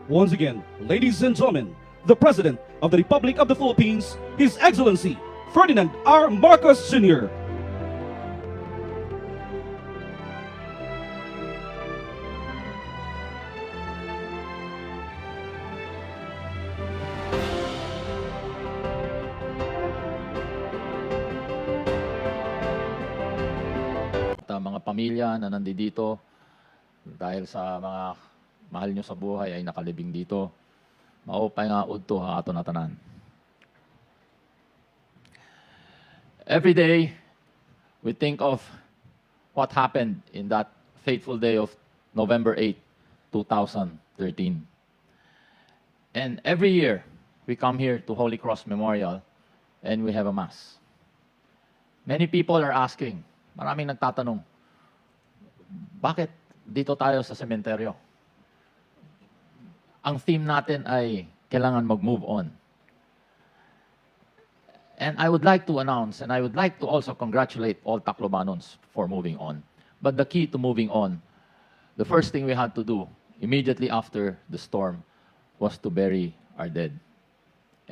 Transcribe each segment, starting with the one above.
Once again, ladies and gentlemen, the President of the Republic of the Philippines, His Excellency Ferdinand R. Marcos Jr. Mga pamilya na nandito dahil sa mga mahal nyo sa buhay ay nakalibing dito. Maupay nga udto ha ato na tanan. Every day, we think of what happened in that fateful day of November 8, 2013. And every year, we come here to Holy Cross Memorial and we have a Mass. Many people are asking, maraming nagtatanong, bakit dito tayo sa sementeryo? Ang theme natin ay kailangan mag-move on. And I would like to announce, and I would like to also congratulate all Taclobanons for moving on. But the key to moving on, the first thing we had to do immediately after the storm was to bury our dead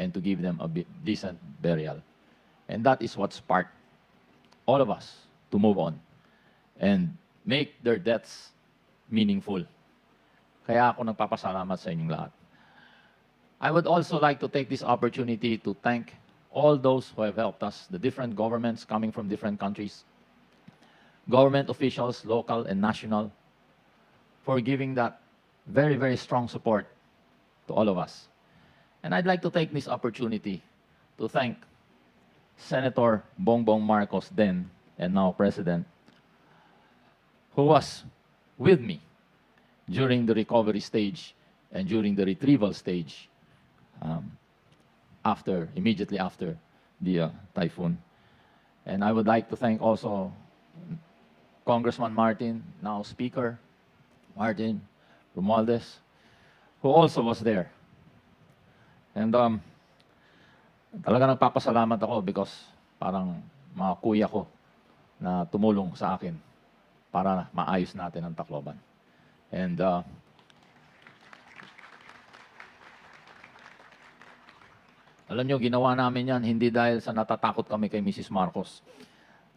and to give them a decent burial. And that is what sparked all of us to move on and make their deaths meaningful. Kaya ako nagpapasalamat sa inyong lahat. I would also like to take this opportunity to thank all those who have helped us, the different governments coming from different countries, government officials, local and national, for giving that very, very strong support to all of us. And I'd like to take this opportunity to thank Senator Bongbong Marcos, then and now President, who was with me during the recovery stage and during the retrieval stage immediately after the typhoon. And I would like to thank also Congressman Martin, now Speaker Martin Romualdez, who also was there. And talaga nagpapasalamat ako because parang mga kuya ko na tumulong sa akin para maayos natin ang Tacloban. And alam nyo, ginawa namin yan hindi dahil sa natatakot kami kay Mrs. Marcos.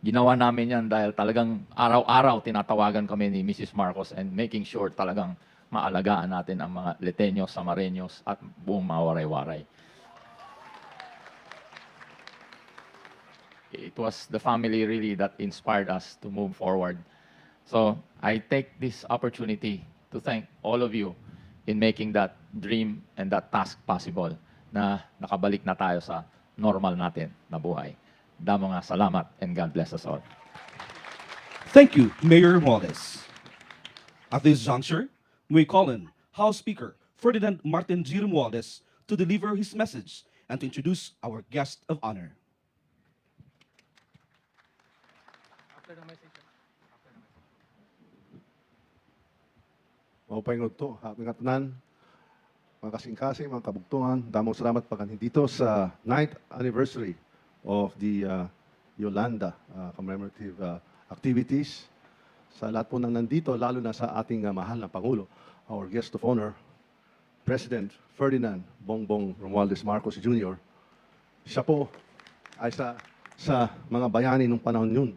Ginawa namin yan dahil talagang araw-araw tinatawagan kami ni Mrs. Marcos and making sure talagang maalagaan natin ang mga Leteños, Samareños at buong mga waray-waray. It was the family really that inspired us to move forward. So I take this opportunity to thank all of you in making that dream and that task possible na nakabalik na tayo sa normal natin na buhay. Damo nga salamat and God bless us all. Thank you, Mayor Romualdez. At this juncture, we call in House Speaker Ferdinand Martin G. Romualdez to deliver his message and to introduce our guest of honor. Maupayngod to, mga tanan, mga kasing-kasing, mga kabugtungan, damong salamat pagkan dito sa 9th anniversary of the Yolanda commemorative activities. Sa lahat po nang nandito, lalo na sa ating mahal na Pangulo, our guest of honor, President Ferdinand Bongbong Romualdez Marcos Jr. Siya po ay sa mga bayani nung panahon yun.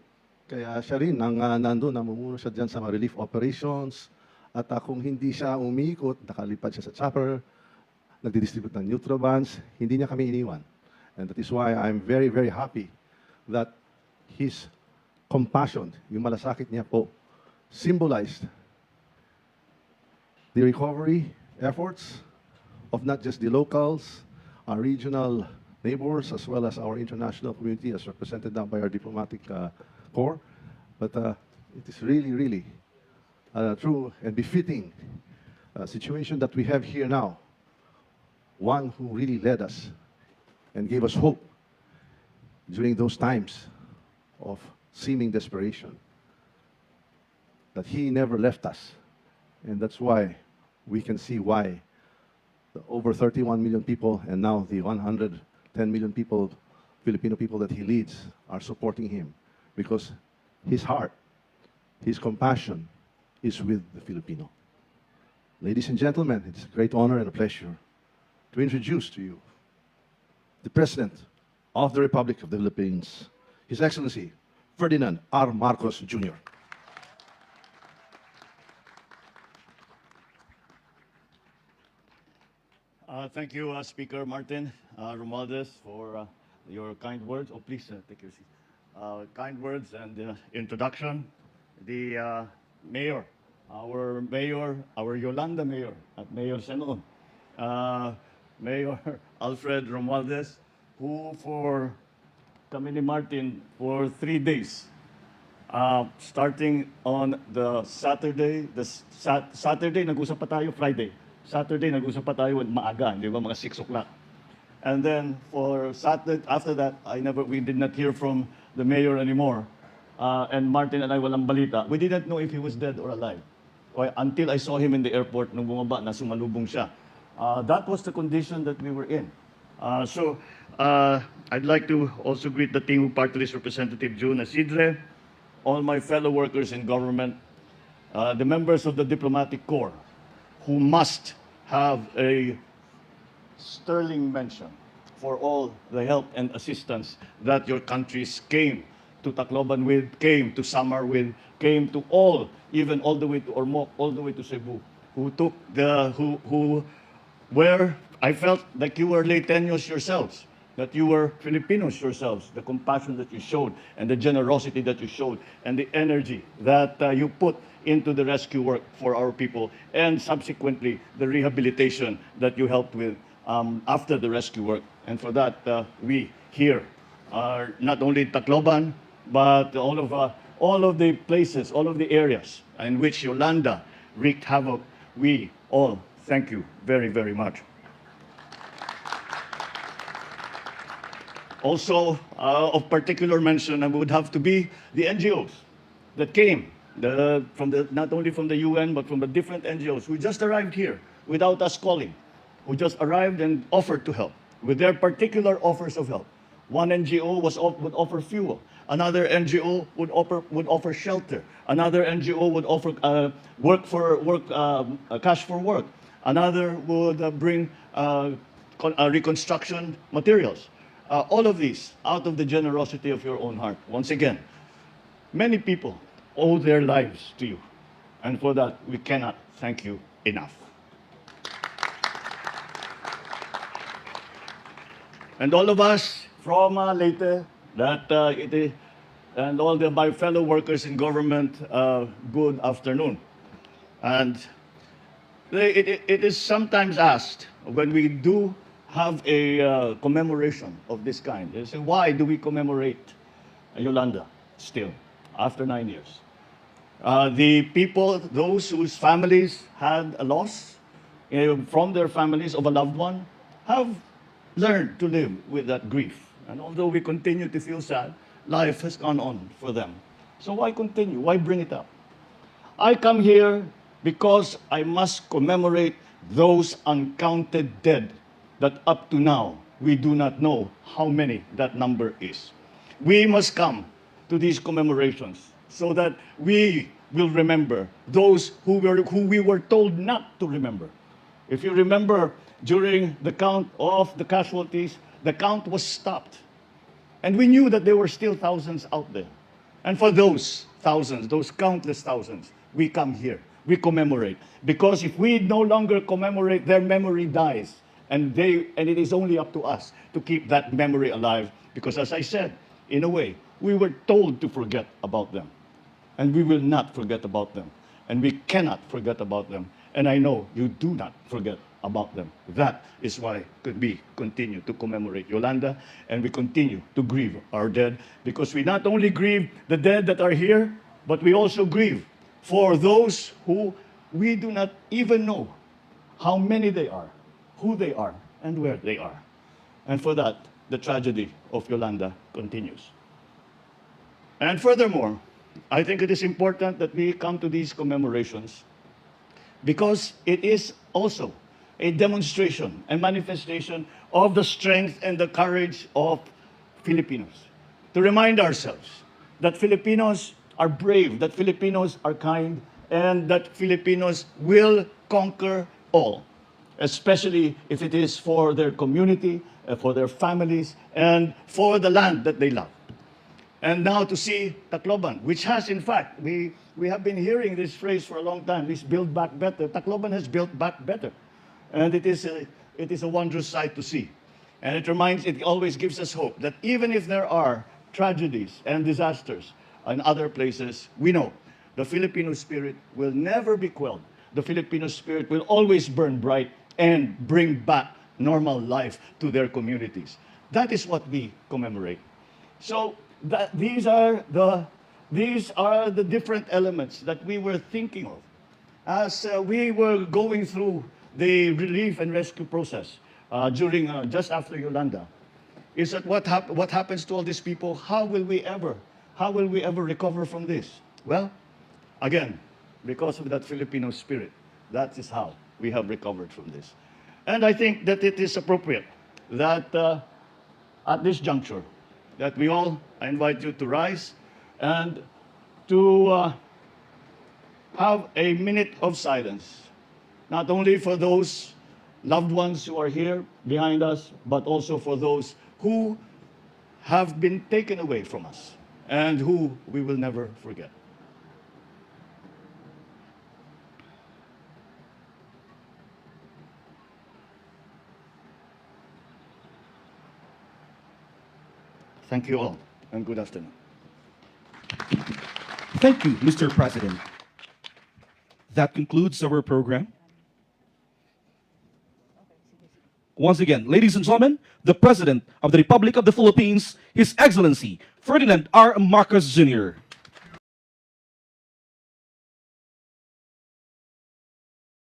Kaya siya rin ang nandun, namumuno siya dyan sa mga relief operations. At kung hindi siya umiikot, nakalipad siya sa chopper, nagdidistribute ng Nutrobans, hindi niya kami iniwan. And that is why I'm very, very happy that his compassion, yung malasakit niya po, symbolized the recovery efforts of not just the locals, our regional neighbors, as well as our international community as represented now by our diplomatic corps. But it is really, really true and befitting situation that we have here now. One who really led us and gave us hope during those times of seeming desperation. That he never left us. And that's why we can see why the over 31 million people and now the 110 million people, Filipino people that he leads are supporting him. Because his heart, his compassion, is with the Filipino. Ladies and gentlemen, it's a great honor and a pleasure to introduce to you the President of the Republic of the Philippines, His Excellency Ferdinand R. Marcos Jr. Thank you, Speaker Martin Romualdez, for your kind words. Oh, please take your seat. Kind words and introduction. The mayor, our Yolanda mayor at Mayor Senon, Mayor Alfred Romualdez, who for kami ni Martin for 3 days, starting on the Saturday, Saturday nag-usap pa tayo, Friday. Saturday nag-usap pa tayo maaga, di ba, mga 6 o'clock. And then for Saturday, after that, we did not hear from the mayor anymore. And Martin and I walang balita. We didn't know if he was dead or alive. Until I saw him in the airport nung bumaba na sumalubong siya. That was the condition that we were in. So I'd like to also greet the team party list representative June Asidre, all my fellow workers in government, the members of the diplomatic corps, who must have a sterling mention for all the help and assistance that your countries came to Tacloban with, came to Samar with, came to all, even all the way to Ormoc, all the way to Cebu, where I felt like you were Leiteños yourselves, that you were Filipinos yourselves, the compassion that you showed and the generosity that you showed and the energy that you put into the rescue work for our people, and subsequently the rehabilitation that you helped with after the rescue work. And for that, we here are not only Tacloban, but all of the places, all of the areas in which Yolanda wreaked havoc. We all thank you very, very much. Also, of particular mention, would have to be the NGOs that came, not only from the UN, but from the different NGOs who just arrived here without us calling, who just arrived and offered to help with their particular offers of help. One NGO would offer fuel. Another NGO would offer shelter. Another NGO would offer cash for work. Another would bring reconstruction materials. All of these out of the generosity of your own heart. Once again, many people owe their lives to you. And for that, we cannot thank you enough. And all of us from Leyte, and all my fellow workers in government, good afternoon. And it is sometimes asked when we do have a commemoration of this kind. They say, why do we commemorate Yolanda still, after 9 years? The people, those whose families had a loss from their families of a loved one, have learned to live with that grief. And although we continue to feel sad, life has gone on for them. So why continue? Why bring it up? I come here because I must commemorate those uncounted dead that up to now we do not know how many that number is. We must come to these commemorations so that we will remember those who we were told not to remember. If you remember, during the count of the casualties, the count was stopped. And we knew that there were still thousands out there. And for those thousands, those countless thousands, we come here, we commemorate. Because if we no longer commemorate, their memory dies. And it is only up to us to keep that memory alive. Because as I said, in a way, we were told to forget about them. And we will not forget about them. And we cannot forget about them. And I know you do not forget about them. That is why we continue to commemorate Yolanda, and we continue to grieve our dead, because we not only grieve the dead that are here, but we also grieve for those who we do not even know how many they are, who they are, and where they are. And for that, the tragedy of Yolanda continues. And furthermore, I think it is important that we come to these commemorations because it is also a demonstration, a manifestation of the strength and the courage of Filipinos. To remind ourselves that Filipinos are brave, that Filipinos are kind, and that Filipinos will conquer all, especially if it is for their community, for their families, and for the land that they love. And now to see Tacloban, which has, in fact, we have been hearing this phrase for a long time, this build back better. Tacloban has built back better. And it is a wondrous sight to see. And it always gives us hope that even if there are tragedies and disasters in other places, we know the Filipino spirit will never be quelled. The Filipino spirit will always burn bright and bring back normal life to their communities. That is what we commemorate. So these are the different elements that we were thinking of as we were going through the relief and rescue process during just after Yolanda. Is that what happens to all these people? How will we ever recover from this? Well, again, because of that Filipino spirit, that is how we have recovered from this. And I think that it is appropriate that at this juncture, that I invite you to rise and to have a minute of silence, not only for those loved ones who are here behind us, but also for those who have been taken away from us and who we will never forget. Thank you all, and good afternoon. Thank you, Mr. President. That concludes our program. Once again, ladies and gentlemen, the President of the Republic of the Philippines, His Excellency Ferdinand R. Marcos Jr.